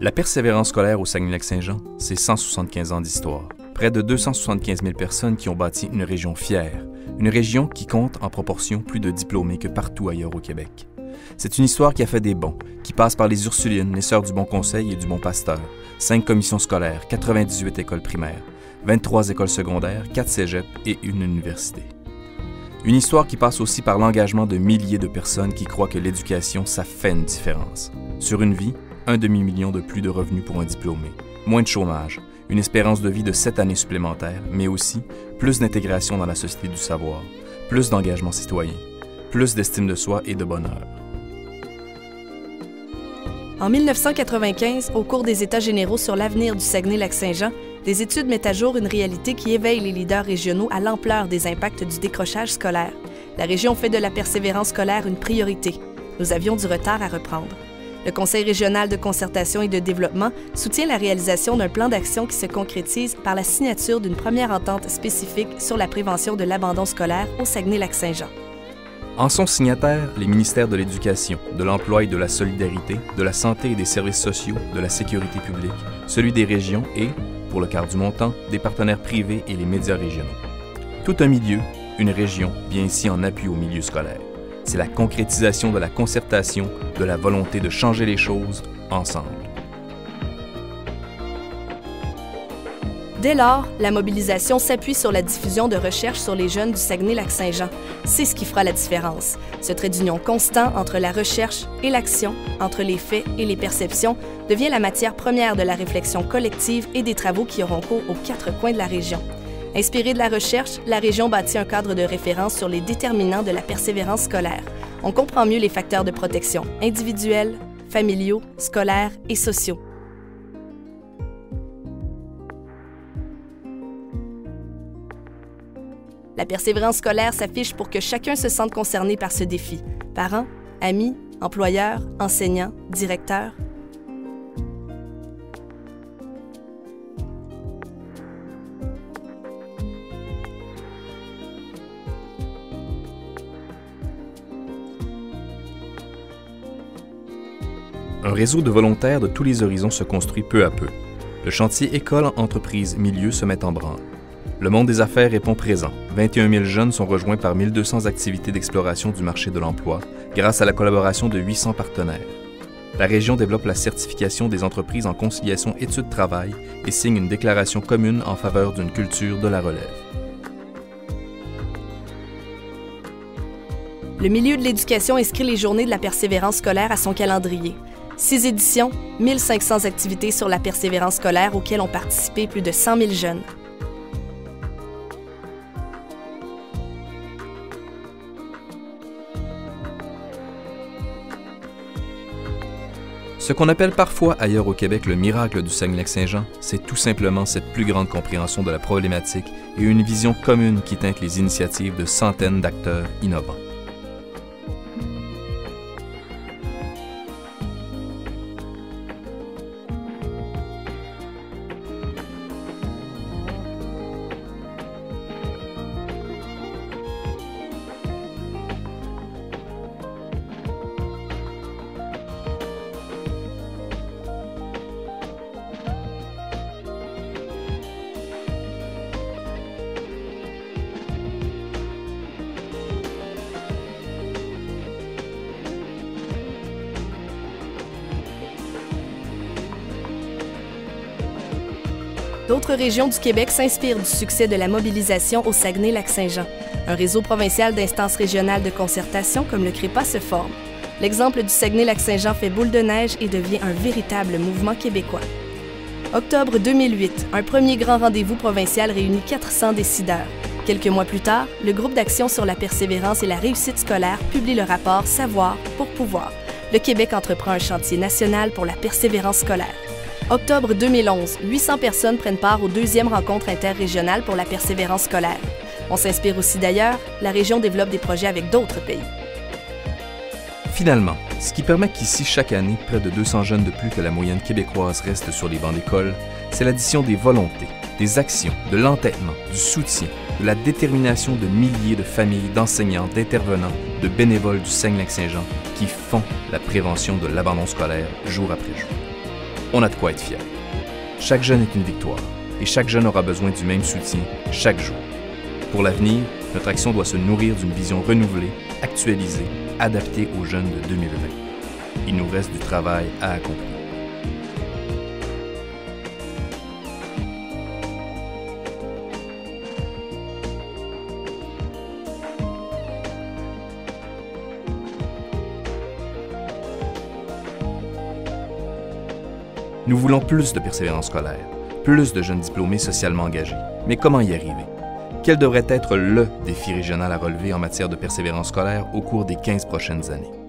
La persévérance scolaire au Saguenay-Lac-Saint-Jean, c'est 175 ans d'histoire. Près de 275 000 personnes qui ont bâti une région fière, une région qui compte en proportion plus de diplômés que partout ailleurs au Québec. C'est une histoire qui a fait des bons, qui passe par les Ursulines, les Sœurs du Bon Conseil et du Bon Pasteur, 5 commissions scolaires, 98 écoles primaires, 23 écoles secondaires, 4 cégeps et une université. Une histoire qui passe aussi par l'engagement de milliers de personnes qui croient que l'éducation, ça fait une différence. Sur une vie, un demi-million de plus de revenus pour un diplômé, moins de chômage, une espérance de vie de 7 années supplémentaires, mais aussi plus d'intégration dans la société du savoir, plus d'engagement citoyen, plus d'estime de soi et de bonheur. En 1995, au cours des États généraux sur l'avenir du Saguenay-Lac-Saint-Jean, des études mettent à jour une réalité qui éveille les leaders régionaux à l'ampleur des impacts du décrochage scolaire. La région fait de la persévérance scolaire une priorité. Nous avions du retard à reprendre. Le Conseil régional de concertation et de développement soutient la réalisation d'un plan d'action qui se concrétise par la signature d'une première entente spécifique sur la prévention de l'abandon scolaire au Saguenay-Lac-Saint-Jean. En sont signataires les ministères de l'Éducation, de l'Emploi et de la Solidarité, de la Santé et des Services sociaux, de la Sécurité publique, celui des régions et, pour le quart du montant, des partenaires privés et les médias régionaux. Tout un milieu, une région, vient ici en appui au milieu scolaire. C'est la concrétisation de la concertation, de la volonté de changer les choses ensemble. Dès lors, la mobilisation s'appuie sur la diffusion de recherches sur les jeunes du Saguenay-Lac-Saint-Jean. C'est ce qui fera la différence. Ce trait d'union constant entre la recherche et l'action, entre les faits et les perceptions, devient la matière première de la réflexion collective et des travaux qui auront cours aux 4 coins de la région. Inspirée de la recherche, la région bâtit un cadre de référence sur les déterminants de la persévérance scolaire. On comprend mieux les facteurs de protection individuels, familiaux, scolaires et sociaux. La persévérance scolaire s'affiche pour que chacun se sente concerné par ce défi. Parents, amis, employeurs, enseignants, directeurs. Un réseau de volontaires de tous les horizons se construit peu à peu. Le chantier École, entreprise, milieu se met en branle. Le monde des affaires répond présent. 21 000 jeunes sont rejoints par 1200 activités d'exploration du marché de l'emploi grâce à la collaboration de 800 partenaires. La région développe la certification des entreprises en conciliation études-travail et signe une déclaration commune en faveur d'une culture de la relève. Le milieu de l'éducation inscrit les journées de la persévérance scolaire à son calendrier. 6 éditions, 1500 activités sur la persévérance scolaire auxquelles ont participé plus de 100 000 jeunes. Ce qu'on appelle parfois ailleurs au Québec le miracle du Saguenay-Lac-Saint-Jean, c'est tout simplement cette plus grande compréhension de la problématique et une vision commune qui teinte les initiatives de centaines d'acteurs innovants. D'autres régions du Québec s'inspirent du succès de la mobilisation au Saguenay-Lac-Saint-Jean. Un réseau provincial d'instances régionales de concertation comme le CREPA se forme. L'exemple du Saguenay-Lac-Saint-Jean fait boule de neige et devient un véritable mouvement québécois. Octobre 2008, un premier grand rendez-vous provincial réunit 400 décideurs. Quelques mois plus tard, le groupe d'action sur la persévérance et la réussite scolaire publie le rapport Savoir pour pouvoir. Le Québec entreprend un chantier national pour la persévérance scolaire. Octobre 2011, 800 personnes prennent part aux 2e rencontre interrégionale pour la persévérance scolaire. On s'inspire aussi d'ailleurs, la région développe des projets avec d'autres pays. Finalement, ce qui permet qu'ici, chaque année, près de 200 jeunes de plus que la moyenne québécoise restent sur les bancs d'école, c'est l'addition des volontés, des actions, de l'entêtement, du soutien, de la détermination de milliers de familles, d'enseignants, d'intervenants, de bénévoles du Saguenay-Lac-Saint-Jean qui font la prévention de l'abandon scolaire jour après jour. On a de quoi être fier. Chaque jeune est une victoire et chaque jeune aura besoin du même soutien chaque jour. Pour l'avenir, notre action doit se nourrir d'une vision renouvelée, actualisée, adaptée aux jeunes de 2020. Il nous reste du travail à accomplir. Nous voulons plus de persévérance scolaire, plus de jeunes diplômés socialement engagés. Mais comment y arriver? Quel devrait être le défi régional à relever en matière de persévérance scolaire au cours des 15 prochaines années?